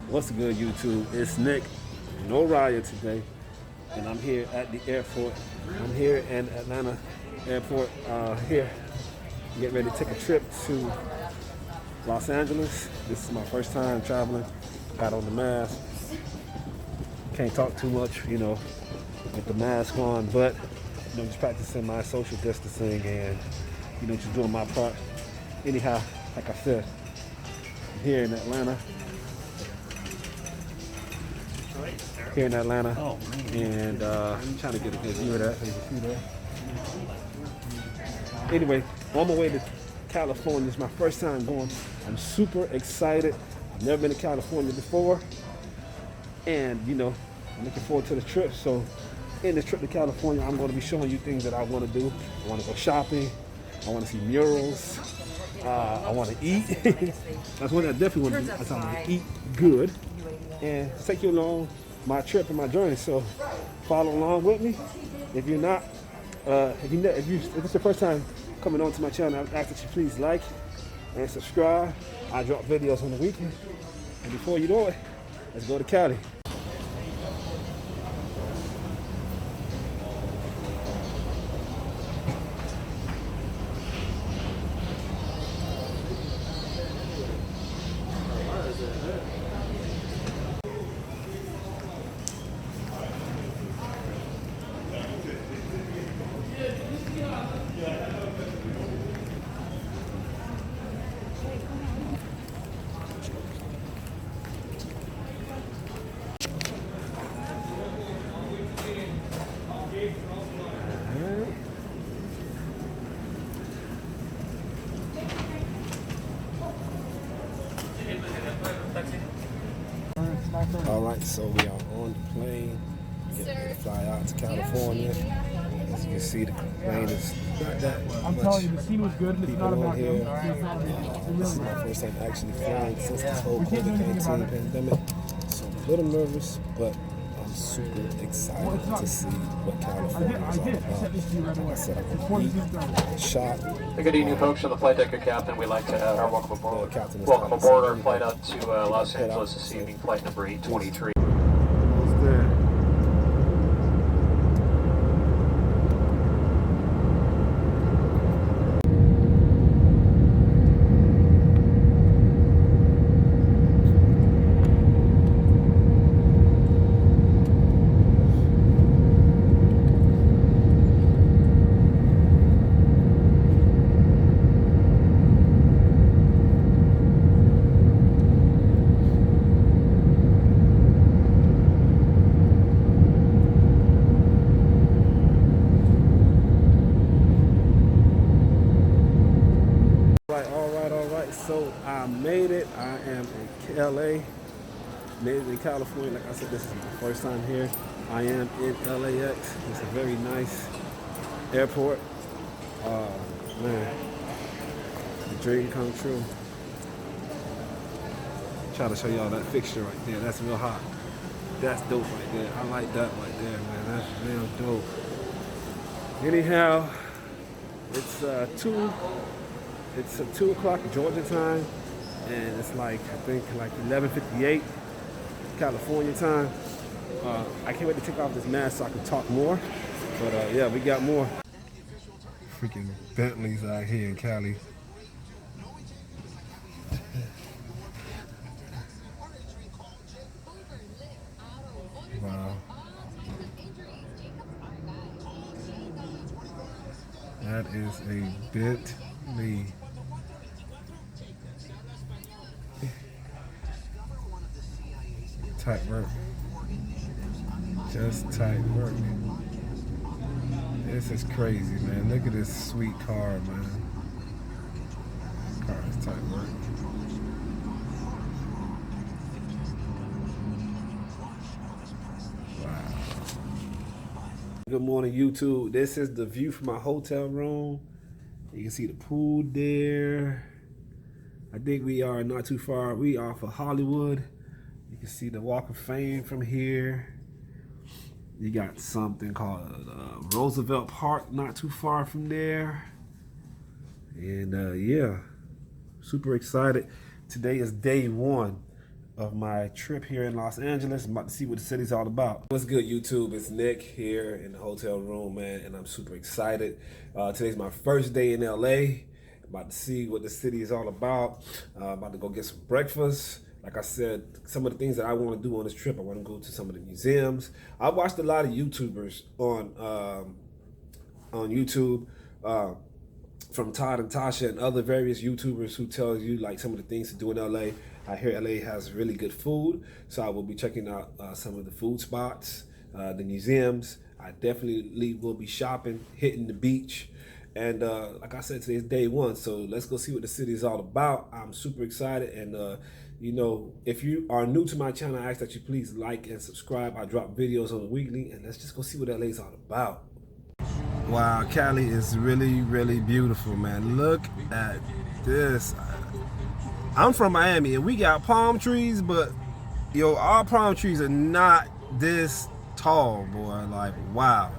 What's good, YouTube? It's Nick, no Raya today, and I'm here at the airport. I'm here in Atlanta airport, here, getting ready to take a trip to Los Angeles. This is my first time traveling. Got on the mask. Can't talk too much, with the mask on, but just practicing my social distancing and just doing my part. Anyhow, like I said, I'm here in Atlanta. And I'm trying to get a good view of that. So you can see that. Anyway, on my way to California. It's my first time going. I'm super excited. I've never been to California before, and I'm looking forward to the trip. So in this trip to California, I'm going to be showing you things that I want to do. I want to go shopping. I want to see murals. I want to eat. That's one I definitely want to do. That's I want to eat good and take you along my trip and my journey. So follow along with me. If you're not, if it's your first time coming onto my channel, I ask that you please like and subscribe. I drop videos on the weekend. And before you know it, let's go to Cali. All right, so we are on the plane, getting ready to fly out to California. As you can see, the plane is not that much. I'm telling you, the scene was good, and it's not about here. him. This is my first time actually flying since this whole COVID-19 pandemic. So I'm a little nervous, but I'm super excited to see what California is all about. Like I said, I'm going to eat, shop. Good evening, folks. On the flight deck, Captain. We'd like to add our welcome aboard. Welcome aboard our flight out to Los Angeles this evening, flight number 823. Almost there. So I made it. I am in LA. Made it in California. Like I said, this is my first time here. I am in LAX. It's a very nice airport. Man, the dream come true. Try to show y'all that fixture right there. That's real hot. That's dope right there. I like that right there, man. That's real dope. Anyhow, it's 2 o'clock Georgia time, and it's like, I think, like 11:58 California time. I can't wait to take off this mask so I can talk more. But yeah, we got more. Freaking Bentleys out here in Cali. Wow. That is a Bentley. Tight work. Just tight work. This is crazy, man. Look at this sweet car, man. This car is tight work. Wow. Good morning, YouTube. This is the view from my hotel room. You can see the pool there. I think we are not too far. We are off of Hollywood. You can see the Walk of Fame from here. You got something called Roosevelt Park not too far from there. And yeah, super excited. Today is day one of my trip here in Los Angeles. I'm about to see what the city's all about. What's good, YouTube? It's Nick here in the hotel room, man, and I'm super excited. Today's my first day in LA. About to see what the city is all about. About to go get some breakfast. Like I said, some of the things that I want to do on this trip, I want to go to some of the museums. I watched a lot of YouTubers on YouTube, from Todd and Tasha and other various YouTubers who tell you like some of the things to do in LA. I hear LA has really good food, so I will be checking out some of the food spots, the museums. I definitely will be shopping, hitting the beach. And like I said, today's day one, so let's go see what the city is all about. I'm super excited, and you know, if you are new to my channel, I ask that you please like and subscribe. I drop videos on the weekly, and let's just go see what LA is all about. Wow, Cali is really, really beautiful, man. Look at this. I'm from Miami, and we got palm trees, but yo, our palm trees are not this tall, boy. Like, wow.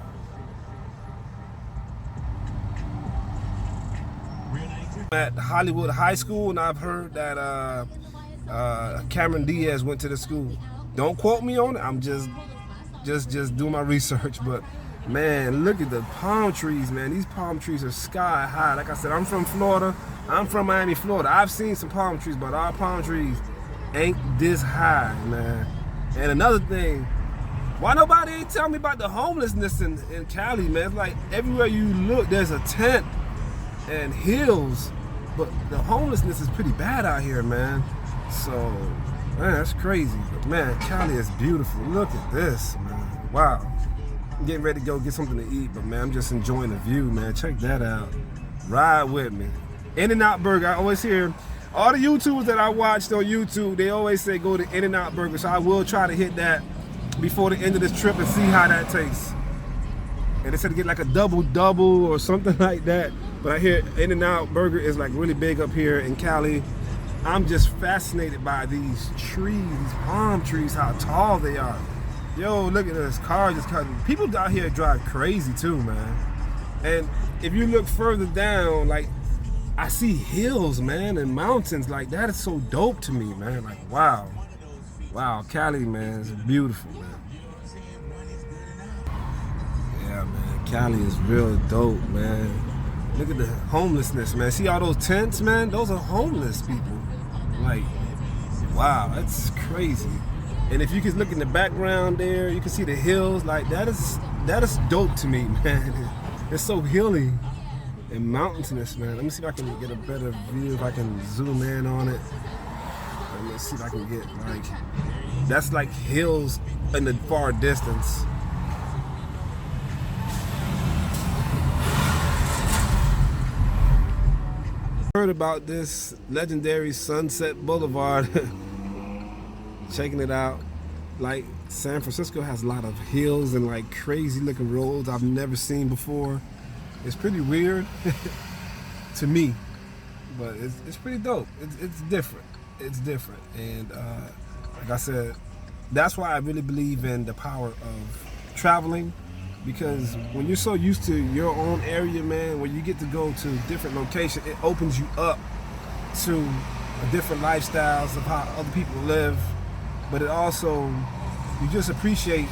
At Hollywood High School, and I've heard that Cameron Diaz went to the school. Don't quote me on it. I'm just doing my research, but man, look at the palm trees, man. These palm trees are sky high. Like I said, I'm from Florida. I'm from Miami, Florida. I've seen some palm trees, but our palm trees ain't this high, man. And another thing, why nobody ain't tell me about the homelessness in Cali, man? It's like everywhere you look, there's a tent and hills, but the homelessness is pretty bad out here, man. So, man, that's crazy. But man, Cali is beautiful. Look at this, man. Wow. I'm getting ready to go get something to eat, but man, I'm just enjoying the view, man. Check that out. Ride with me. In-N-Out Burger. I always hear all the YouTubers that I watched on YouTube, they always say go to In-N-Out Burger. So I will try to hit that before the end of this trip and see how that tastes. And they said to get like a double or something like that. But I hear In-N-Out Burger is like really big up here in Cali. I'm just fascinated by these trees, these palm trees, how tall they are. Yo, look at this car just cutting. People out here drive crazy too, man. And if you look further down, like I see hills, man, and mountains. Like that is so dope to me, man. Like wow, wow, Cali, man, is beautiful, man. Yeah, man, Cali is real dope, man. Look at the homelessness, man. See all those tents, man? Those are homeless people. Like, wow, that's crazy. And if you can look in the background there, you can see the hills. Like that is dope to me, man. It's so hilly and mountainous, man. Let me see if I can get a better view, if I can zoom in on it. Let me see if I can get like, that's like hills in the far distance. Heard about this legendary Sunset Boulevard. Checking it out. Like San Francisco has a lot of hills and like crazy looking roads I've never seen before. It's pretty weird to me, but it's pretty dope. It's different. It's different, and like I said, that's why I really believe in the power of traveling. Because when you're so used to your own area, man, when you get to go to different locations, it opens you up to different lifestyles of how other people live. But it also, you just appreciate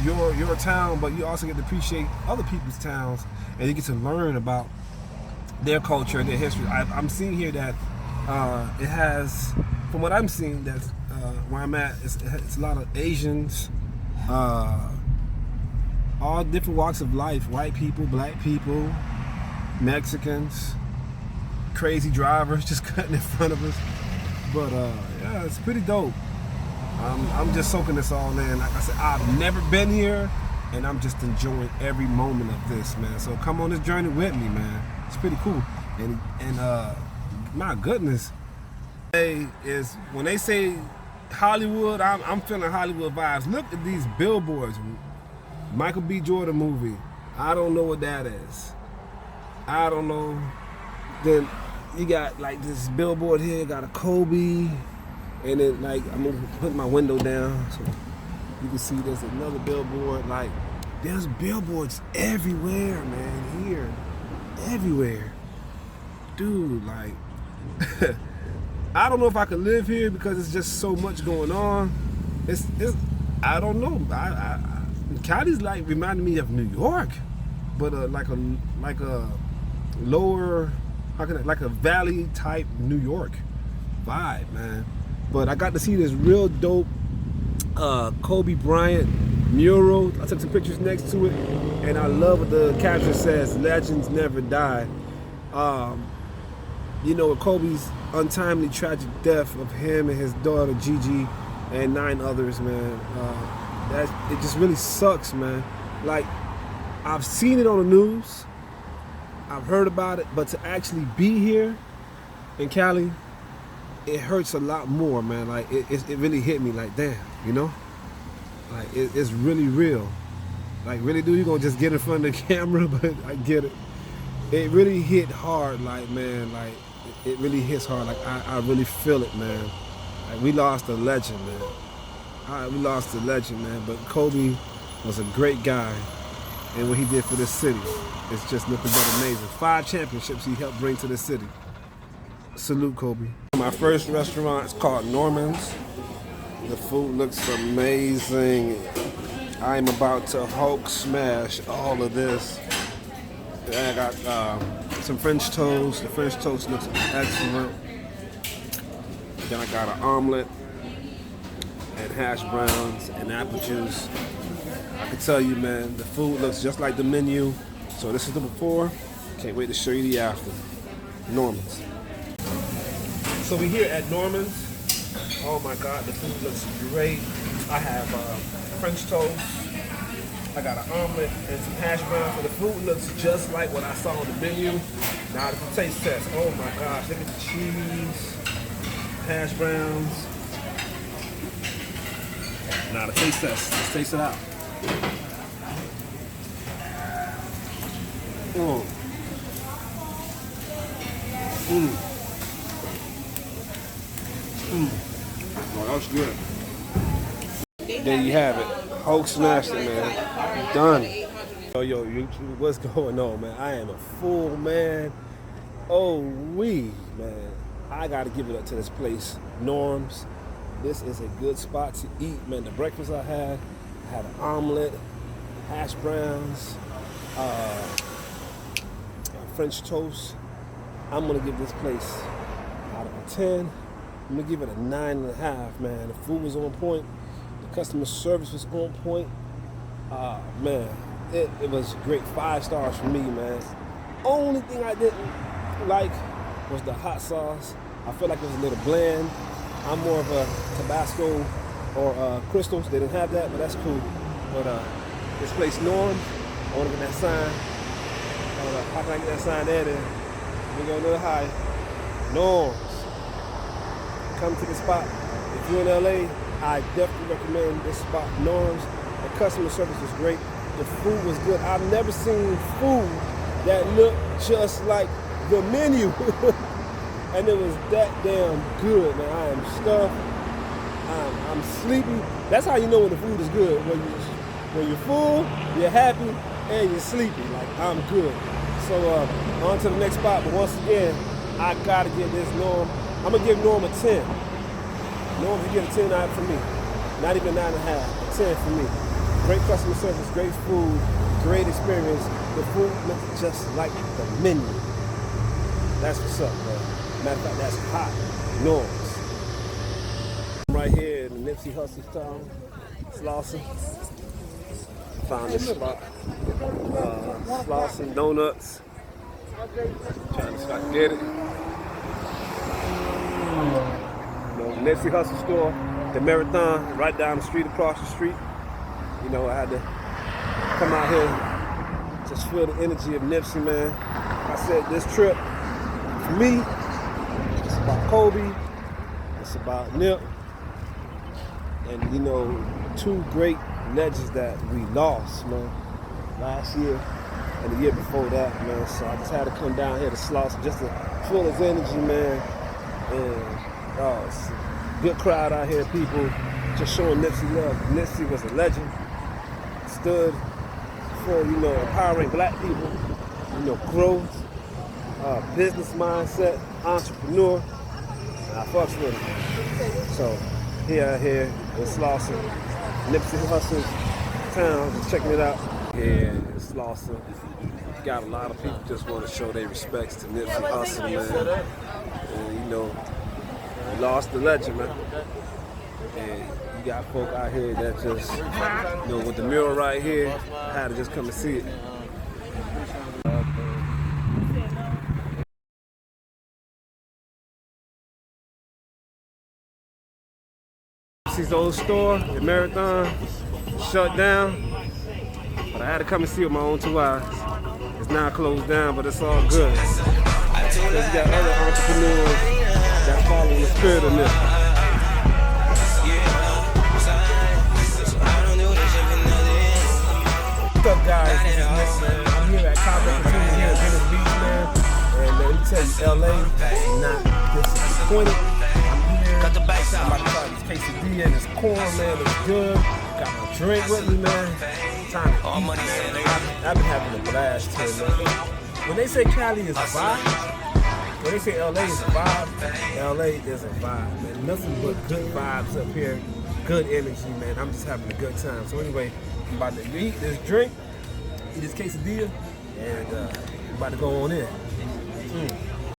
your town, but you also get to appreciate other people's towns, and you get to learn about their culture and their history. I'm seeing here that it has, from what I'm seeing, that's where I'm at, it's a lot of Asians, all different walks of life, white people, black people, Mexicans, crazy drivers just cutting in front of us. But yeah, it's pretty dope. I'm just soaking this all in. Like I said, I've never been here, and I'm just enjoying every moment of this, man. So come on this journey with me, man. It's pretty cool. And my goodness, is when they say Hollywood, I'm feeling Hollywood vibes. Look at these billboards. Michael B. Jordan movie. I don't know what that is. I don't know. Then you got like this billboard here, got a Kobe, and then like I'm gonna put my window down so you can see there's another billboard. Like there's billboards everywhere, man. Here, everywhere, dude. Like I don't know if I could live here because it's just so much going on. It's I don't know. Cali's like reminding me of New York, but like a lower, like a valley type New York vibe, man. But I got to see this real dope Kobe Bryant mural. I took some pictures next to it, and I love what the caption says, "Legends never die." You know, Kobe's untimely tragic death of him and his daughter Gigi and 9 others, man. It just really sucks, man. Like, I've seen it on the news, I've heard about it, but to actually be here in Cali, it hurts a lot more, man. Like, it really hit me like, damn, you know? Like, it's really real. Like, really, dude, you gonna just get in front of the camera? But I get it. It really hit hard, like, man, like, it really hits hard. Like, I really feel it, man. Like, we lost a legend, man. We lost a legend, man. But Kobe was a great guy, and what he did for this city is just nothing but amazing. 5 championships he helped bring to the city. Salute, Kobe. My first restaurant is called Norman's. The food looks amazing. I'm about to Hulk smash all of this. I got some French toast. The French toast looks excellent. Then I got an omelet and hash browns and apple juice. I can tell you, man, the food looks just like the menu. So this is the before. Can't wait to show you the after. Norman's. So we're here at Norman's. Oh my God, the food looks great. I have French toast. I got an omelet and some hash browns. So the food looks just like what I saw on the menu. Now the taste test. Oh my gosh, look at the cheese, hash browns. Now the taste test. Let's taste it out. Oh, that's good. There you have it. Hulk smashed it, man. Done. Yo, YouTube, what's going on, man? I am a fool, man. Oh, man. I gotta give it up to this place, Norm's. This is a good spot to eat, man. The breakfast I had an omelet, hash browns, French toast. I'm gonna give this place out of a 10. I'm gonna give it a 9.5, man. The food was on point. The customer service was on point. Man, it was great. 5 stars for me, man. Only thing I didn't like was the hot sauce. I feel like it was a little bland. I'm more of a Tabasco or Crystals. They didn't have that, but that's cool. But this place, Norm, I want to get that sign. How can I get that sign there? Then we go a little high. Norms. Come to the spot. If you're in LA, I definitely recommend this spot, Norms. The customer service was great. The food was good. I've never seen food that looked just like the menu. And it was that damn good, man. I am stuffed. I'm sleepy. That's how you know when the food is good. When you're full, you're happy, and you're sleepy. Like, I'm good. So on to the next spot. But once again, I gotta give this Norm. I'm gonna give Norm a 10. Norm, you get a 10 out for me. Not even 9.5. A 10 for me. Great customer service, great food, great experience. The food looks just like the menu. That's what's up, man. Matter of fact, that's hot. Norms. I'm right here in Nipsey Hussle's town, Slauson. Found this spot. Slauson Donuts. Trying to see if I can get it. Nipsey Hussle store, the Marathon, right down the street, across the street. You know, I had to come out here, just feel the energy of Nipsey, man. I said this trip, for me, it's about Kobe, it's about Nip, and you know, 2 great legends that we lost, man, last year and the year before that, man. So I just had to come down here to Slauson just to feel his energy, man. And it's a good crowd out here, people just showing Nipsey love. Nipsey was a legend, stood for, you know, empowering black people, you know, growth, business mindset, entrepreneur. and I fucks with him. So here in Slauson, Nipsey Hussle's town, just checking it out. Here in Slauson, got a lot of people just want to show their respects to Nipsey Hussle, man. And you know, he lost the legend, man. And you got folk out here that just, you know, with the mural right here, had to just come and see it. Nipsey's old store in Marathon shut down, but I had to come and see it with my own 2 eyes. It's now closed down, but it's all good. Because you got other entrepreneurs that follow the spirit of Nipsey. What's up, guys? This is Nick, man. I'm here at Cabo Continue here at Venice Beach, man. And let me tell you, LA is not disappointed. I'm here. I'm about to try this quesadilla and this corn, man. It's good. Got my drink with me, man. Time to eat, man. I've been having a blast here, man. When they say Cali is a vibe, when they say LA is a vibe, LA is a vibe, man. Nothing but good vibes up here. Good energy, man. I'm just having a good time. So anyway, I'm about to eat this drink, eat this quesadilla, and I'm about to go on in.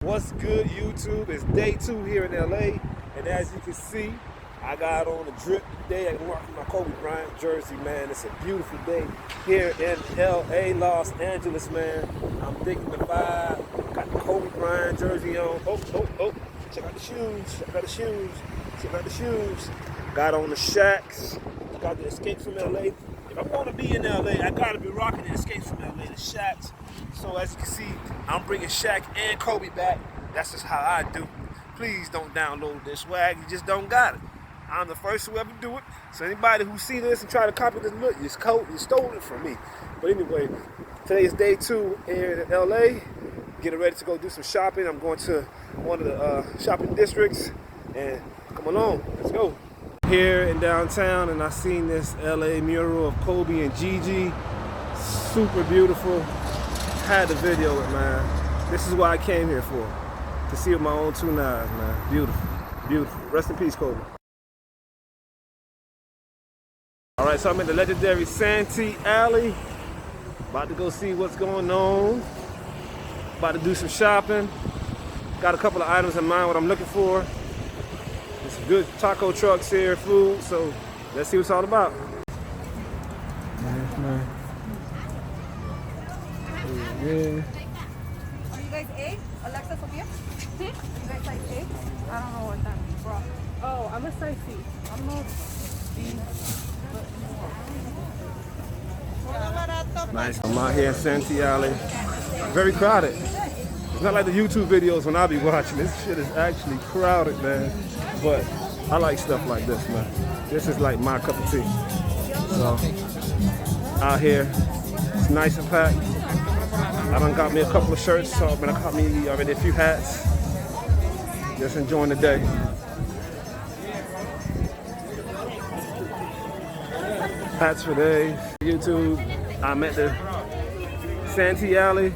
What's good, YouTube? It's day 2 here in LA, and as you can see, I got on a drip today. I'm rocking my Kobe Bryant jersey, man. It's a beautiful day here in LA, Los Angeles, man. I'm digging the vibe. Got the Kobe Bryant jersey on. Oh. Check out the shoes. Check out the shoes. Check out the shoes. Got on the Shaqs. Got the Escape from LA. If I want to be in LA, I gotta be rocking the Escape from LA, the Shaqs. So as you can see, I'm bringing Shaq and Kobe back. That's just how I do. Please don't download this swag. You just don't got it. I'm the first to ever do it. So anybody who see this and try to copy this look, you stole it from me. But anyway, today is day 2 here in LA. Getting ready to go do some shopping. I'm going to one of the shopping districts. And come along, let's go. Here in downtown, and I seen this LA mural of Kobe and Gigi. Super beautiful. Had to video it, man. This is what I came here for. To see it with my own 2 eyes, man. Beautiful, beautiful. Rest in peace, Kobe. All right, so I'm in the legendary Santee Alley. About to go see what's going on. About to do some shopping. Got a couple of items in mind what I'm looking for. There's some good taco trucks here, food, so let's see what it's all about. Man. Yeah. Are you guys A? Alexa, Sophia? You guys size A? I don't know what that means, bro. Oh, I'm a size C. I'm not B. Nice. I'm out here in Santee Alley. Very crowded. It's not like the YouTube videos when I be watching. This shit is actually crowded, man. But I like stuff like this, man. This is like my cup of tea. So, out here, it's nice and packed. I done got me a couple of shirts, so I got me already a few hats. Just enjoying the day. Hats for days. YouTube, I'm at the Santee Alley.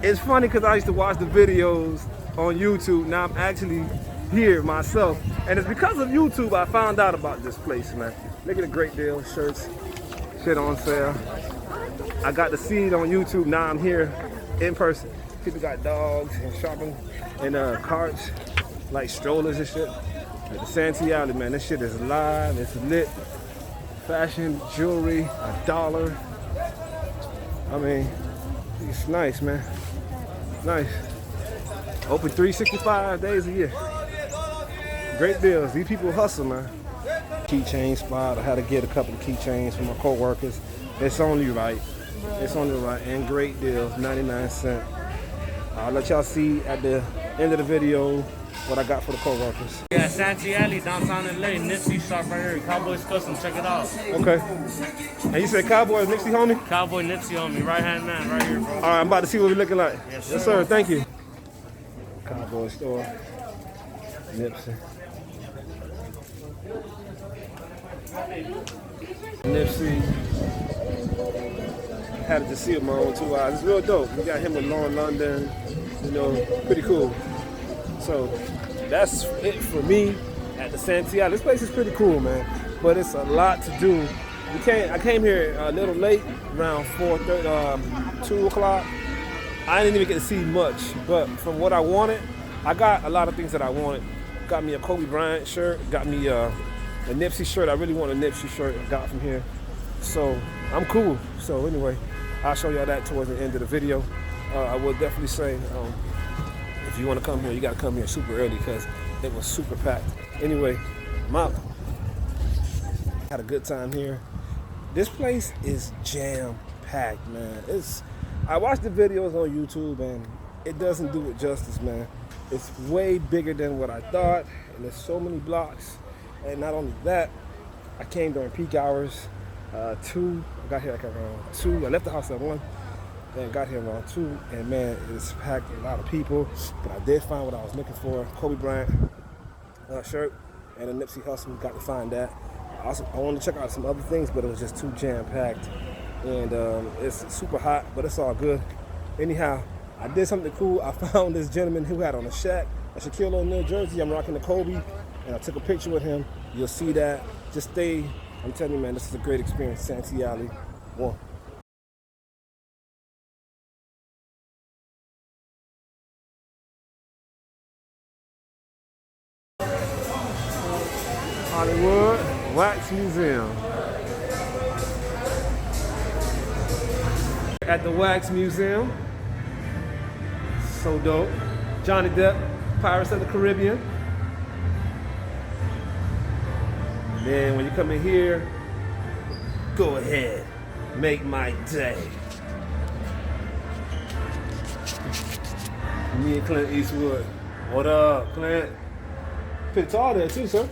It's funny because I used to watch the videos on YouTube. Now I'm actually here myself. And it's because of YouTube I found out about this place, man. Look at the great deal, shirts, shit on sale. I got to see it on YouTube, now I'm here in person. People got dogs and shopping and carts, like strollers and shit. At the Santee Alley, man, this shit is live, it's lit. Fashion, jewelry, $1. I mean, it's nice, man. Nice. Open 365 days a year. Great deals. These people hustle, man. Keychain spot. I had to get a couple of keychains for my co-workers. It's only right. It's only right. And great deals, 99 cents. I'll let y'all see at the end of the video what I got for the co-workers. Yeah, Santee Alley, downtown LA, Nipsey shop right here, Cowboys Custom, check it out. Okay. And you said Cowboys, Nipsey, homie? Cowboy Nipsey on me, right-hand man, right here, bro. All right, I'm about to see what we're looking like. Yes, sir. Thank you. Cowboy store, Nipsey. Nipsey. Had to just see it with my own 2 eyes. It's real dope. We got him with Lauren London, you know, pretty cool. So that's it for me at the Santiago. This place is pretty cool, man, but it's a lot to do. I came here a little late, around 2 o'clock. I didn't even get to see much, but from what I wanted, I got a lot of things that I wanted. Got me a Kobe Bryant shirt, got me a Nipsey shirt. I really want a Nipsey shirt I got from here. So I'm cool. So anyway, I'll show y'all that towards the end of the video. I will definitely say, if you want to come here, you got to come here super early because it was super packed. Anyway, had a good time here. This place is jam-packed, man. I watched the videos on YouTube and it doesn't do it justice, man. It's way bigger than what I thought, and there's so many blocks. And not only that, I came during peak hours. 2, I got here like around 2. I left the house at 1, and got here around 2. And man, it's packed, a lot of people. But I did find what I was looking for: Kobe Bryant shirt and a Nipsey Hussle. Got to find that. I wanted to check out some other things, but it was just too jam-packed. And it's super hot, but it's all good. Anyhow, I did something cool. I found this gentleman who had on a Shaquille O'Neal jersey. I'm rocking the Kobe, and I took a picture with him. You'll see that. Just stay. I'm telling you, man, this is a great experience. Santiago 1. Hollywood Wax Museum. At the Wax Museum. So dope. Johnny Depp, Pirates of the Caribbean. And then when you come in here, go ahead, make my day. Me and Clint Eastwood. What up, Clint? Pretty tall there too, sir.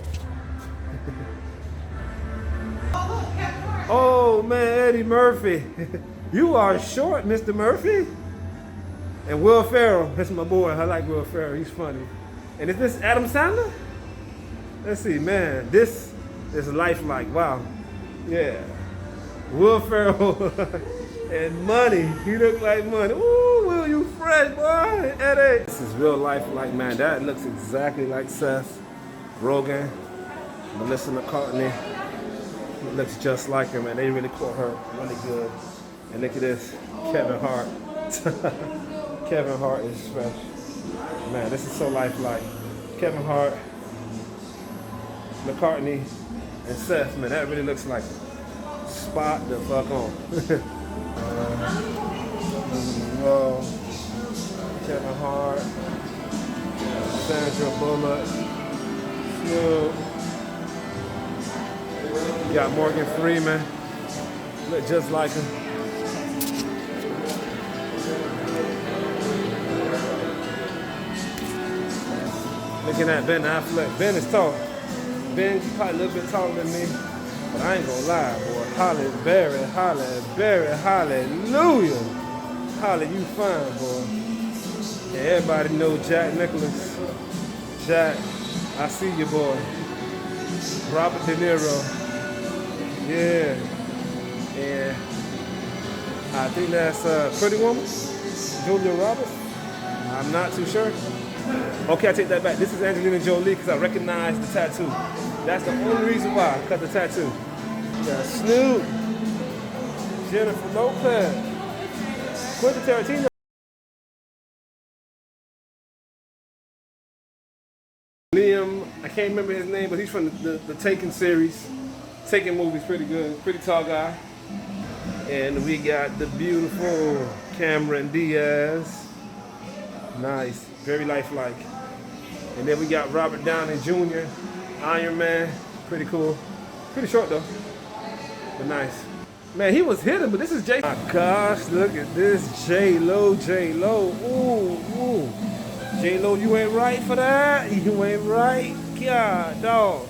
Oh man, Eddie Murphy. You are short, Mr. Murphy. And Will Ferrell, that's my boy. I like Will Ferrell, he's funny. And is this Adam Sandler? Let's see, man, this is lifelike, wow. Yeah, Will Ferrell and Money, he look like Money. Ooh, Will, you fresh, boy, Eddie. This is real life, like, man, that looks exactly like Seth Rogen, Melissa McCartney. It looks just like her, man. They really caught her really good. And look at this, Kevin Hart. Kevin Hart is fresh. Man, this is so lifelike. Kevin Hart, McCartney, and Seth, man, that really looks like spot the fuck on. Kevin Hart, Sandra Bullock, Snoop. You got Morgan Freeman, look just like him. Looking at Ben Affleck. Ben is tall. Ben's probably a little bit taller than me, but I ain't gonna lie, boy. Halle Berry, hallelujah. Halle, you fine, boy. And everybody know Jack Nicholson. Jack, I see you, boy. Robert De Niro. Yeah. And I think that's Pretty Woman, Julia Roberts. I'm not too sure. Okay, I take that back. This is Angelina Jolie because I recognize the tattoo. That's the only reason why I cut the tattoo. We got Snoop, Jennifer Lopez, Quentin Tarantino. Liam, I can't remember his name, but he's from the Taken series. Taken movie's pretty good, pretty tall guy. And we got the beautiful Cameron Diaz. Nice, very lifelike. And then we got Robert Downey Jr., Iron Man, pretty cool. Pretty short though, but nice. Man, he was hitting, but this is J. My gosh, look at this, J-Lo. Ooh. J-Lo, you ain't right for that. You ain't right. God, dog.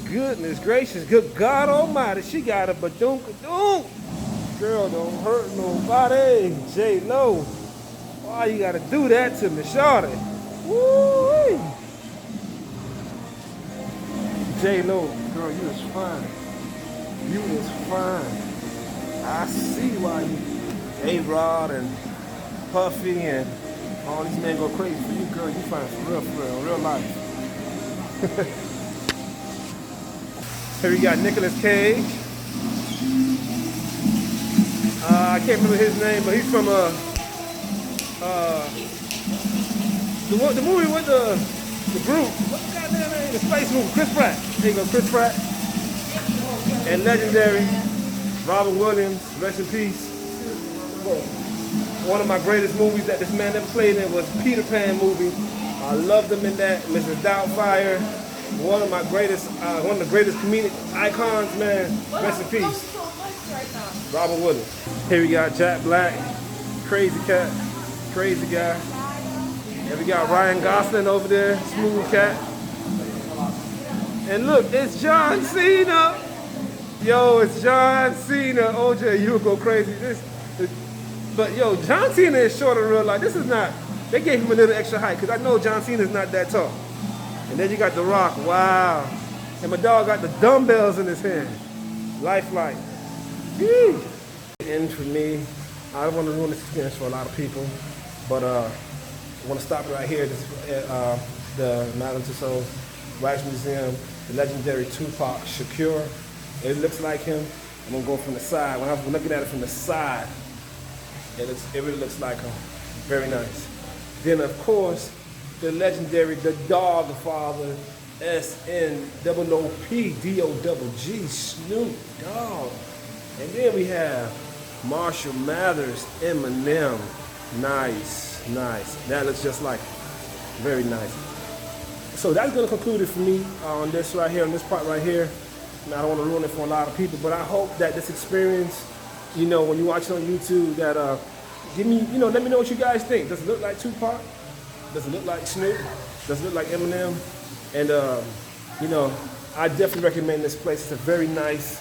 Goodness gracious, good God almighty. She got a badunk-a-dunk. Girl, don't hurt nobody. J-Lo. Why you gotta do that to me, shorty? Woo! J-Lo, girl, you is fine. You is fine. I see why you A-Rod and Puffy and all these men go crazy for you, girl. You fine for real, real life. Here we got Nicolas Cage. I can't remember his name, but he's from the movie with the group. What's the goddamn name? The space movie. Chris Pratt. There you go, Chris Pratt. And legendary Robin Williams. Rest in peace. One of my greatest movies that this man ever played in was Peter Pan movie. I loved him in that. Mrs. Doubtfire. One of the greatest comedic icons, man. Rest in peace. Robin Williams. Here we got Jack Black, crazy cat, crazy guy. And we got Ryan Gosling over there, smooth cat. And look, it's John Cena. Yo, it's John Cena. OJ, you'll go crazy. But yo, John Cena is short in real life. This is not, they gave him a little extra height because I know John Cena's not that tall. And then you got The Rock, wow. And my dog got the dumbbells in his hand. Lifelike. Woo. And for me, I don't want to ruin this experience for a lot of people, but I want to stop it right here. This is the Madame Tussauds Wax Museum, the legendary Tupac Shakur. It looks like him. I'm gonna go from the side. When I'm looking at it from the side, it really looks like him. Very nice. Then of course, the legendary, the Dog Father, SNOOP, Snoop Dogg. And then we have Marshall Mathers, Eminem. Nice, nice. That looks just like him. Very nice. So that's gonna conclude it for me on this right here, on this part right here. And I don't want to ruin it for a lot of people, but I hope that this experience, you know, when you watch it on YouTube, that give me, you know, let me know what you guys think. Does it look like Tupac? Does it look like Snoop? Does it look like Eminem? And you know, I definitely recommend this place. It's a very nice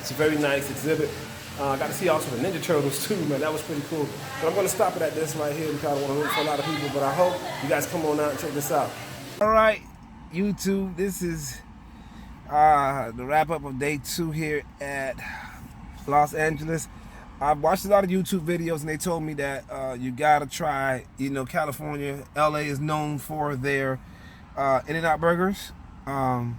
exhibit. I got to see also the Ninja Turtles too, man. That was pretty cool. But I'm going to stop it at this right here because I don't want to ruin it for a lot of people. But I hope you guys come on out and check this out. All right, YouTube, this is the wrap up of day 2 here at Los Angeles. I've watched a lot of YouTube videos and they told me that you gotta try, you know, California, LA is known for their In-N-Out burgers. I'm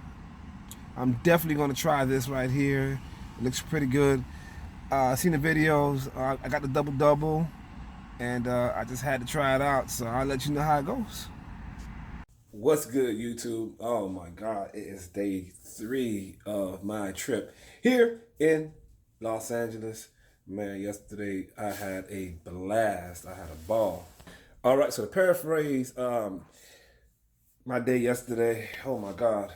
definitely gonna try this right here. It looks pretty good. I've seen the videos. I got the double and I just had to try it out, so I'll let you know how it goes. What's good, YouTube? Oh my God, it is day 3 of my trip here in Los Angeles. Man, yesterday I had a blast. I had a ball. All right, so to paraphrase my day yesterday, oh my God.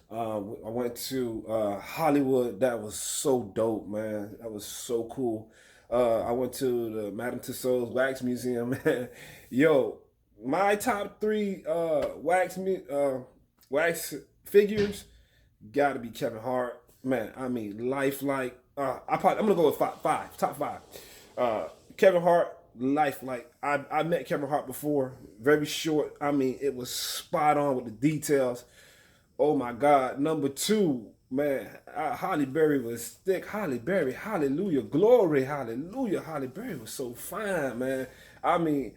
I went to Hollywood. That was so dope, man. That was so cool. I went to the Madame Tussauds Wax Museum, man. Yo, my top 3 wax figures gotta be Kevin Hart. Man, I mean, lifelike. I'm gonna go with top 5. Kevin Hart, lifelike. I met Kevin Hart before, very short. I mean, it was spot on with the details. Oh my God. Number 2, man, Halle Berry was thick. Halle Berry, hallelujah, glory, hallelujah. Halle Berry was so fine, man. I mean,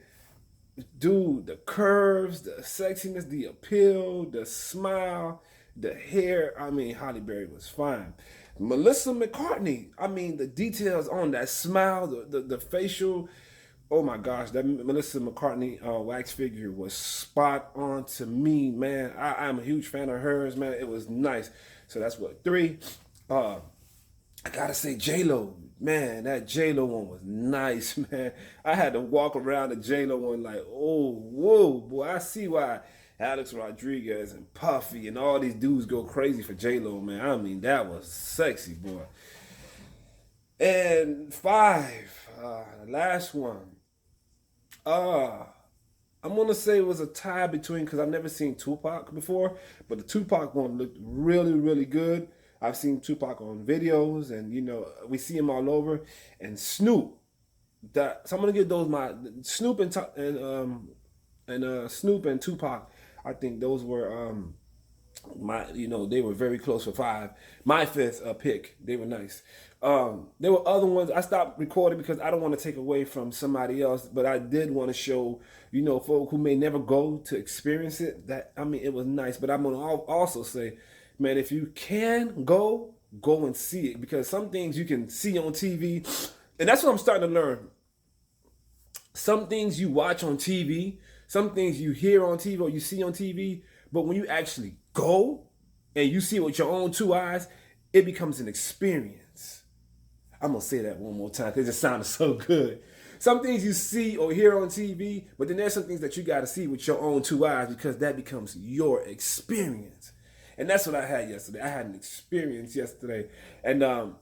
dude, the curves, the sexiness, the appeal, the smile, the hair. I mean, Halle Berry was fine. Melissa McCartney, I mean, the details on that smile, the facial, oh my gosh, that Melissa McCartney wax figure was spot on to me, man. I'm a huge fan of hers, man. It was nice. So that's what, 3. I gotta say J-Lo, man, that J-Lo one was nice, man. I had to walk around the J-Lo one like, oh, whoa, boy, I see why Alex Rodriguez and Puffy and all these dudes go crazy for J-Lo, man. I mean, that was sexy, boy. And 5, the last one. I'm gonna say it was a tie between, because I've never seen Tupac before, but the Tupac one looked really, really good. I've seen Tupac on videos, and you know, we see him all over. And Snoop, so I'm gonna give those my Snoop and Snoop and Tupac. I think those were they were very close for 5. My 5th pick. They were nice. There were other ones. I stopped recording because I don't want to take away from somebody else, but I did want to show, folk who may never go to experience it, that, it was nice. But I'm going to also say, man, if you can go and see it, because some things you can see on TV, and that's what I'm starting to learn. Some things you watch on TV, some things you hear on TV or you see on TV, but when you actually go and you see it with your own 2 eyes, it becomes an experience. I'm going to say that one more time because it just sounded so good. Some things you see or hear on TV, but then there's some things that you got to see with your own 2 eyes because that becomes your experience. And that's what I had yesterday. I had an experience yesterday. And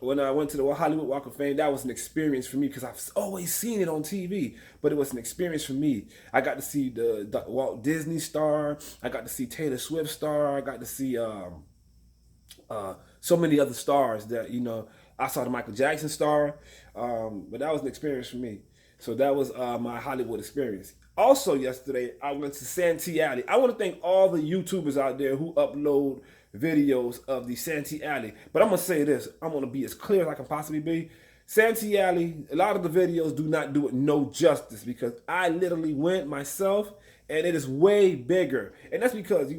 when I went to the Hollywood Walk of Fame, that was an experience for me because I've always seen it on TV, but it was an experience for me. I got to see the Walt Disney star. I got to see Taylor Swift star. I got to see so many other stars that, I saw the Michael Jackson star, but that was an experience for me. So that was my Hollywood experience. Also yesterday, I went to Santee Alley. I want to thank all the YouTubers out there who upload videos of the Santee Alley. But I'm going to say this. I'm going to be as clear as I can possibly be. Santee Alley, a lot of the videos do not do it no justice because I literally went myself and it is way bigger. And that's because,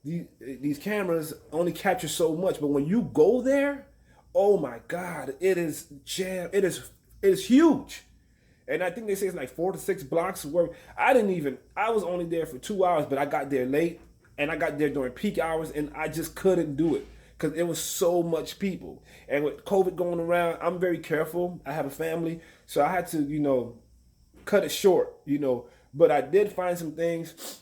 these cameras only capture so much. But when you go there, oh my God, it is jammed. It is huge. And I think they say it's like 4 to 6 blocks of work. I was only there for 2 hours, but I got there late and I got there during peak hours and I just couldn't do it because it was so much people. And with COVID going around, I'm very careful. I have a family, so I had to, cut it short, But I did find some things.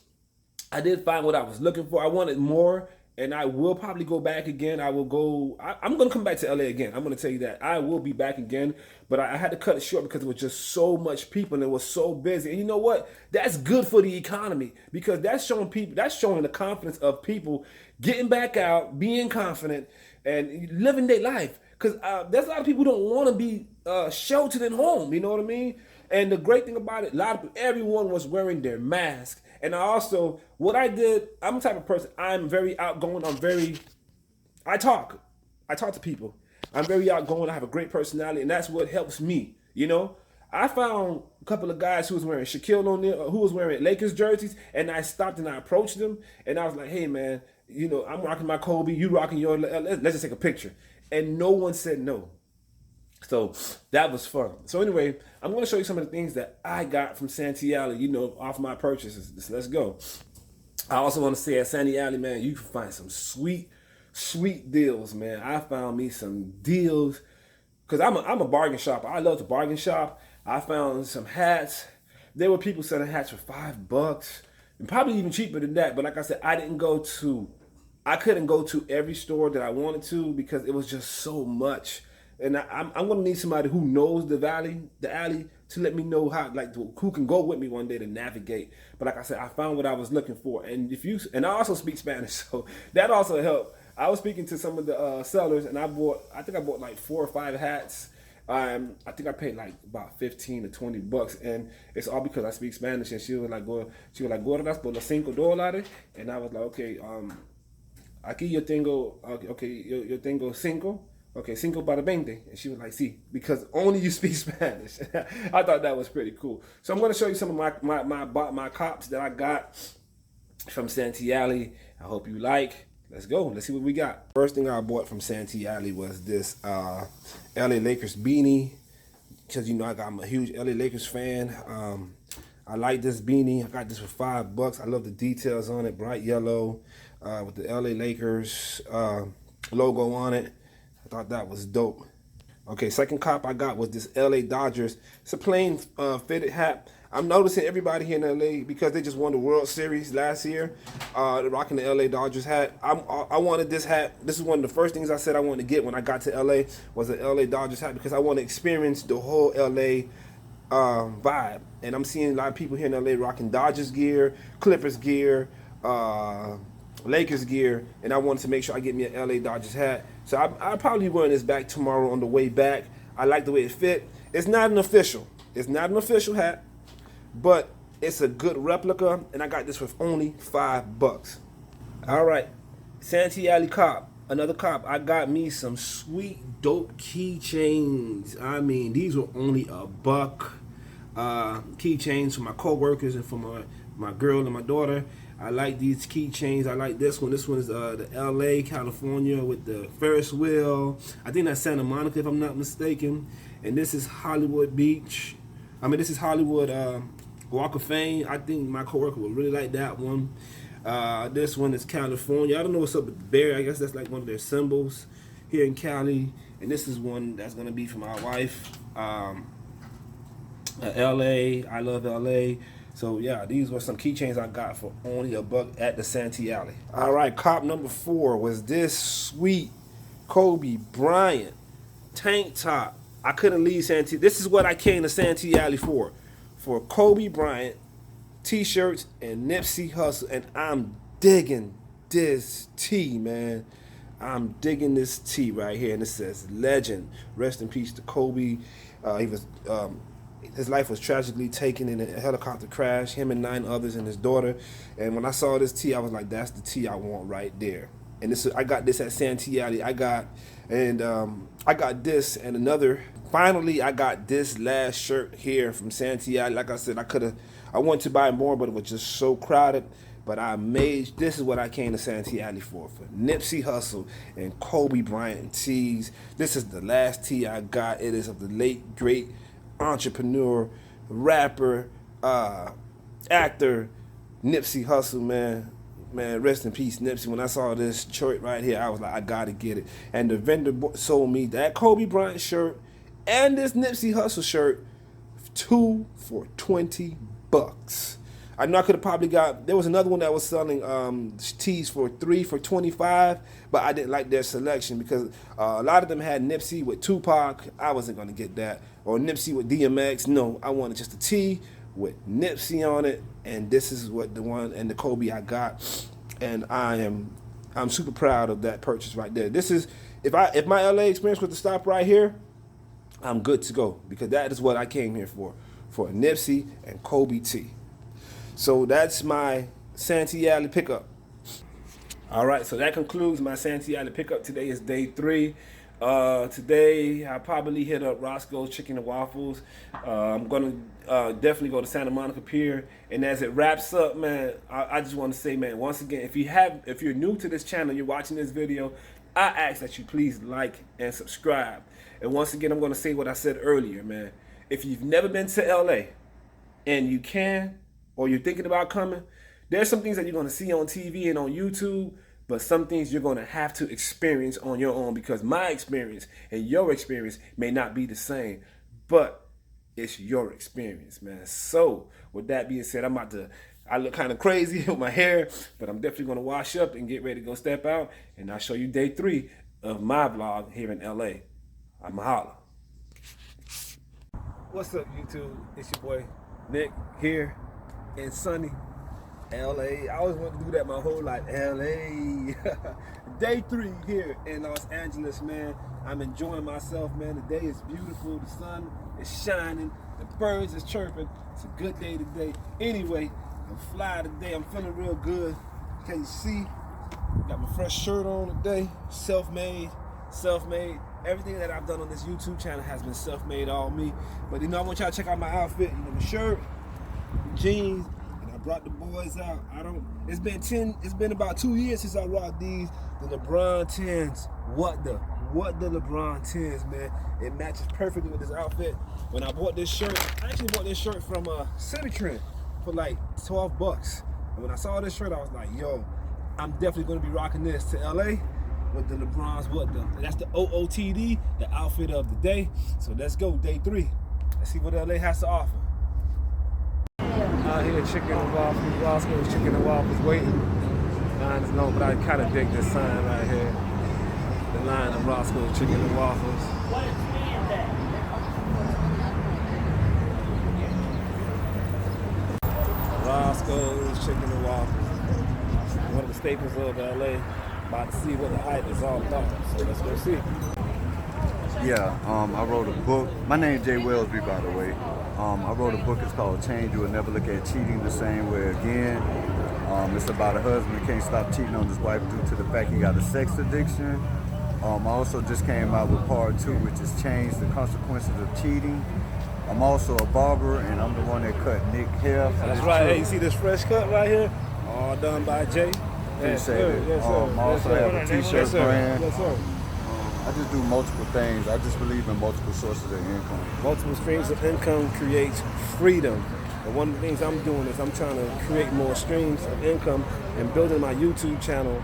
I did find what I was looking for. I wanted more. And I will probably go back again. I'm going to come back to LA again. I'm going to tell you that. I will be back again. But I had to cut it short because it was just so much people and it was so busy. And you know what? That's good for the economy because that's showing the confidence of people getting back out, being confident, and living their life. Because there's a lot of people who don't want to be sheltered at home. You know what I mean? And the great thing about it, everyone was wearing their mask. And what I did, I'm the type of person, I'm very outgoing. I talk to people. I'm very outgoing. I have a great personality, and that's what helps me, I found a couple of guys who was wearing Shaquille O'Neal, who was wearing Lakers jerseys, and I stopped and I approached them, and I was like, hey, man, I'm rocking my Kobe, you rocking your, let's just take a picture. And no one said no. So that was fun. So anyway, I'm going to show you some of the things that I got from Santee Alley, off my purchases. So let's go. I also want to say at Santee Alley, man, you can find some sweet, sweet deals, man. I found me some deals because I'm a bargain shopper. I love to bargain shop. I found some hats. There were people selling hats for $5 and probably even cheaper than that. But like I said, I couldn't go to every store that I wanted to because it was just so much. And I'm going to need somebody who knows the alley, to let me know who can go with me one day to navigate. But like I said, I found what I was looking for. And I also speak Spanish, so that also helped. I was speaking to some of the sellers, and I think I bought like 4 or 5 hats. I think I paid like about $15 to $20, and it's all because I speak Spanish. And she was like, "Gordas por los $5," and I was like, "Okay, aquí yo tengo, yo tengo 5." Okay, 5 para 20. And she was like, see, because only you speak Spanish. I thought that was pretty cool. So I'm going to show you some of my cops that I got from Santee Alley. I hope you like. Let's go. Let's see what we got. First thing I bought from Santee Alley was this LA Lakers beanie. Because, I'm a huge LA Lakers fan. I like this beanie. I got this for $5. I love the details on it. Bright yellow with the LA Lakers logo on it. I thought that was dope. Okay, second cop I got was this LA Dodgers. It's a plain fitted hat. I'm noticing everybody here in LA, because they just won the World Series last year, rocking the LA Dodgers hat. I wanted this hat. This is one of the first things I said I wanted to get when I got to LA was an LA Dodgers hat because I want to experience the whole LA vibe. And I'm seeing a lot of people here in LA rocking Dodgers gear, Clippers gear, Lakers gear, and I wanted to make sure I get me an LA Dodgers hat. So I'll probably be wearing this back tomorrow on the way back. I like the way it fit. It's not an official hat, but it's a good replica, and I got this for only $5. All right, Santee Alley cop, another cop. I got me some sweet dope keychains. I mean, these were only $1. Keychains for my co-workers and for my girl and my daughter. I like these keychains. I like this one. This one is the LA, California with the Ferris wheel. I think that's Santa Monica if I'm not mistaken. And this is Hollywood Beach. I mean, this is Hollywood Walk of Fame. I think my coworker would really like that one. This one is California. I don't know what's up with the bear. I guess that's like one of their symbols here in Cali. And this is one that's gonna be for my wife. LA. I love LA. So yeah, these were some keychains I got for only $1 at the Santee Alley. All right, cop number 4 was this sweet Kobe Bryant tank top. I couldn't leave Santee. This is what I came to Santee Alley for Kobe Bryant t-shirts and Nipsey Hussle, and I'm digging this tee, man. I'm digging this tee right here, and it says legend. Rest in peace to Kobe. His life was tragically taken in a helicopter crash, him and 9 others and his daughter. And when I saw this tee, I was like, that's the tee I want right there. And this, I got this at Santee Alley. I got this and another. Finally, I got this last shirt here from Santee Alley. Like I said, I wanted to buy more, but it was just so crowded. But this is what I came to Santee Alley for Nipsey Hussle and Kobe Bryant tees. This is the last tee I got. It is of the late, great entrepreneur, rapper, actor, Nipsey Hussle, man. Man, rest in peace, Nipsey. When I saw this shirt right here, I was like, I gotta get it. And the vendor sold me that Kobe Bryant shirt and this Nipsey Hussle shirt, 2 for $20. I know I could have probably got, there was another one that was selling tees for 3 for $25, but I didn't like their selection because a lot of them had Nipsey with Tupac. I wasn't gonna get that. Or Nipsey with DMX. No, I wanted just a tee with Nipsey on it, and this is what the one and the Kobe I got, and I'm super proud of that purchase right there. This is, if my LA experience was to stop right here, I'm good to go, because that is what I came here for a Nipsey and Kobe tee. So that's my Santee Alley pickup. All right, so that concludes my Santee Alley pickup. Today is day 3. Today I probably hit up Roscoe's Chicken and Waffles. I'm gonna definitely go to Santa Monica Pier. And as it wraps up, man, I just want to say, man, once again, if you're new to this channel, you're watching this video, I ask that you please like and subscribe. And once again, I'm gonna say what I said earlier, man. If you've never been to LA and you can, or you're thinking about coming, there's some things that you're gonna see on TV and on YouTube, but some things you're gonna have to experience on your own, because my experience and your experience may not be the same, but it's your experience, man. So with that being said, I look kind of crazy with my hair, but I'm definitely gonna wash up and get ready to go step out, and I'll show you day 3 of my vlog here in LA. I'ma holla. What's up, YouTube? It's your boy Nick here in sunny LA. I always wanted to do that my whole life. LA. Day 3 here in Los Angeles, man. I'm enjoying myself, man. The day is beautiful. The sun is shining. The birds is chirping. It's a good day today. Anyway, I'm fly today. I'm feeling real good. Can you see? Got my fresh shirt on today. Self-made. Everything that I've done on this YouTube channel has been self-made, all me. But I want y'all to check out my outfit. The shirt, the jeans. I brought the boys out. It's been about 2 years since I rocked these, the LeBron 10s. What the LeBron 10s, man. It matches perfectly with this outfit. When I bought this shirt, I actually bought this shirt from City Trend for like $12. And when I saw this shirt, I was like, yo, I'm definitely gonna be rocking this to LA with the LeBron's that's the OOTD, the outfit of the day. So let's go, day 3. Let's see what LA has to offer. Out here, Chicken and Waffles, Roscoe's Chicken and Waffles waiting. Line is long, but I kind of dig this sign right here. The line of Roscoe's Chicken and Waffles. Roscoe's Chicken and Waffles. One of the staples of LA. About to see what the hype is all about. So let's go see. Yeah, I wrote a book. My name is Jay Wellsby, by the way. I wrote a book. It's called Change. You Will Never Look at Cheating the Same Way Again. It's about a husband that can't stop cheating on his wife due to the fact he got a sex addiction. I also just came out with part 2, which is Change the Consequences of Cheating. I'm also a barber, and I'm the one that cut Nick hair. That's right. Hey, you see this fresh cut right here? All done by Jay. Appreciate it. Yes, sir. I also have a t-shirt brand. Yes, sir. I just do multiple things. I just believe in multiple sources of income. Multiple streams of income creates freedom. And one of the things I'm doing is I'm trying to create more streams of income and building my YouTube channel.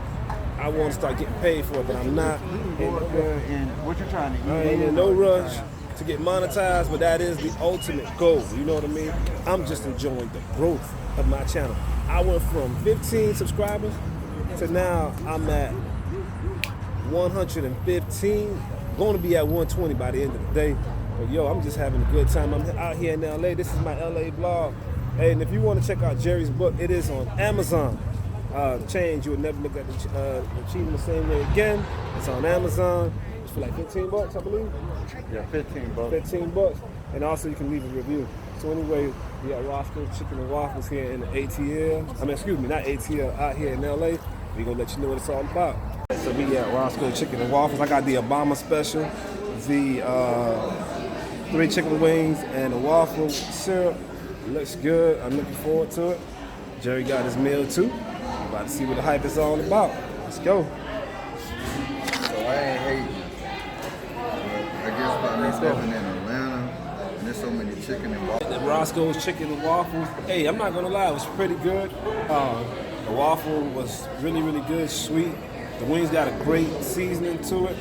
I want to start getting paid for it, but I'm not. And what you're trying to eat? I ain't in no rush to get monetized, but that is the ultimate goal. You know what I mean? I'm just enjoying the growth of my channel. I went from 15 subscribers to now I'm at 115. Going to be at 120 by the end of the day. But yo, I'm just having a good time. I'm out here in LA. This is my LA vlog. Hey, and if you want to check out Jerry's book, it is on Amazon. Change, you would never look at the cheating the same way again. It's on Amazon. It's for like $15, I believe. Yeah, $15. 15 bucks. And also you can leave a review. So anyway, we got Roscoe's Chicken and Waffles here in the ATL. I mean, excuse me, not ATL, out here in LA. We're gonna let you know what it's all about. So we got Roscoe's Chicken and Waffles. I got the Obama special, the 3 chicken wings and the waffle syrup. It looks good. I'm looking forward to it. Jerry got his meal too. I'm about to see what the hype is all about. Let's go. So I ain't hating. I guess by me living in Atlanta, and there's so many chicken and waffles. The Roscoe's Chicken and Waffles. Hey, I'm not gonna lie, it was pretty good. The waffle was really, really good, sweet. The wings got a great seasoning to it.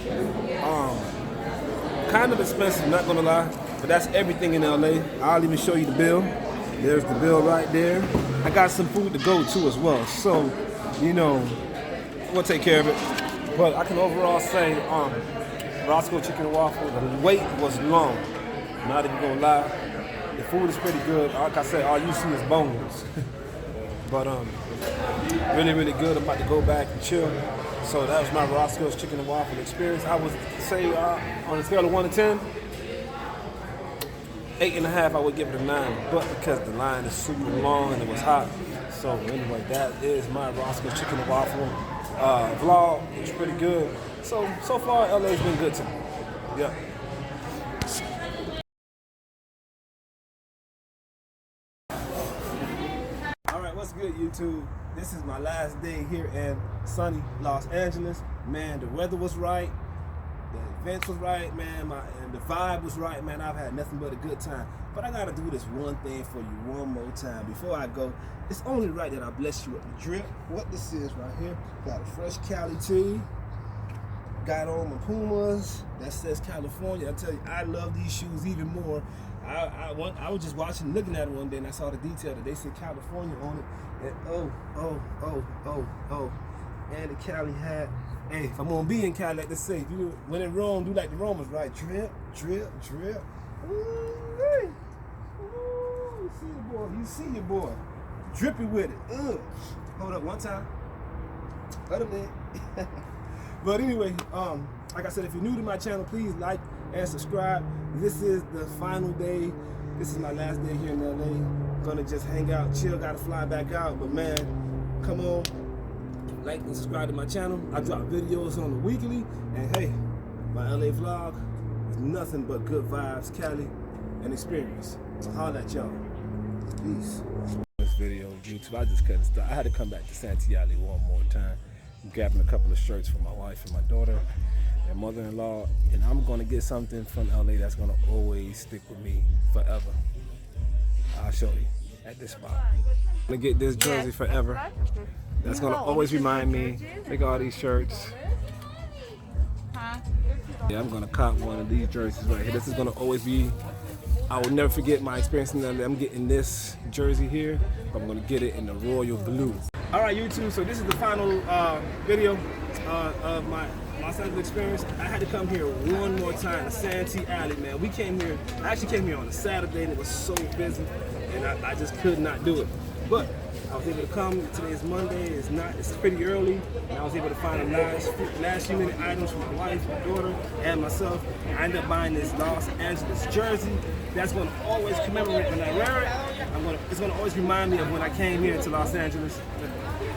Kind of expensive, not gonna lie, but that's everything in LA. I'll even show you the bill. There's the bill right there. I got some food to go too as well, so you know we'll take care of it. But I can overall say, Roscoe's Chicken and Waffle, the wait was long. Not even gonna lie, the food is pretty good. Like I said, all you see is bones. But really, really good. I'm about to go back and chill. So that was my Roscoe's Chicken and Waffle experience. I would say on a scale of 1 to 10, 8.5, I would give it a 9. But because the line is super long and it was hot. So anyway, that is my Roscoe's Chicken and Waffle vlog. It's pretty good. So far, LA's been good to me. Yeah. What's good, YouTube? This is my last day here in sunny Los Angeles. Man, the weather was right, the events was right, man, and the vibe was right, man. I've had nothing but a good time. But I gotta do this one thing for you one more time. Before I go, it's only right that I bless you with the drip. What this is right here, got a fresh Cali tee, got on my Pumas, that says California. I tell you, I love these shoes even more. I was just watching, looking at it one day, and I saw the detail that they said California on it. And and the Cali hat. Hey, if I'm gonna be in Cali, like they say, when in Rome, do like the Romans, right? Drip, drip, drip. Ooh, hey. Ooh, you see your boy. Drippy with it. Hold up one time. Hold up there. But anyway, like I said, if you're new to my channel, please like and subscribe. This is the final day. This is my last day here in LA. Gonna just hang out, chill, gotta fly back out. But man, come on, like and subscribe to my channel. I drop videos on the weekly. And hey, my LA vlog is nothing but good vibes, Cali, and experience. So holla at y'all. Peace. This video on YouTube, I just couldn't stop. I had to come back to Santiago one more time. I'm grabbing a couple of shirts for my wife and my daughter and mother-in-law, and I'm gonna get something from LA that's gonna always stick with me forever. I'll show you at this spot. I'm gonna get this jersey forever. That's gonna always remind me. Look at all these shirts. Yeah, I'm gonna cop one of these jerseys right here. This is gonna always be, I will never forget my experience in LA. I'm getting this jersey here. I'm gonna get it in the royal blue. All right, YouTube, so this is the final video of my Los Angeles experience. I had to come here one more time to Santee Alley, man. We came here, I actually came here on a Saturday and it was so busy and I just could not do it. But I was able to come. Today is Monday, it's pretty early, and I was able to find a nice last few minute items for my wife, my daughter, and myself. I ended up buying this Los Angeles jersey that's gonna always commemorate when I wear it. It's gonna always remind me of when I came here to Los Angeles.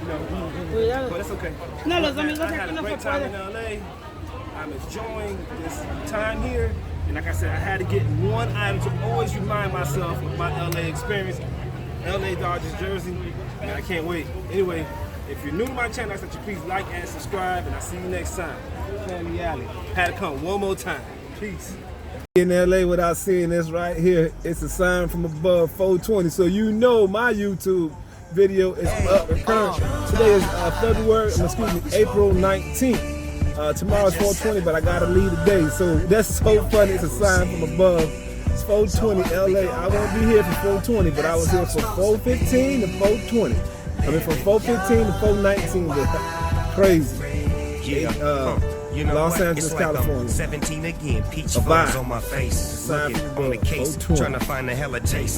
know, but it's okay. No, los amigos I had aquí a no se great time in puede. LA. I'm enjoying this time here. And like I said, I had to get one item to always remind myself of my LA experience. LA Dodgers jersey. And I can't wait. Anyway, if you're new to my channel, I ask that you please like and subscribe. And I'll see you next time. Family Alley. Had to come one more time. Peace. In LA without seeing this right here. It's a sign from above 420. So you know my YouTube video is up and current. Today is April 19th. Tomorrow's 420, but I gotta leave today. So that's so funny. It's a sign from above. It's 420 LA. I won't be here for 420, but I was here for 415 to 420. I mean from 415 to 419. But crazy. You know Los what? Angeles, It's like California. I'm 17 again, peach A fuzz vibe. on my face. Sign Looking from on the above, case, 420. trying to find a hella taste.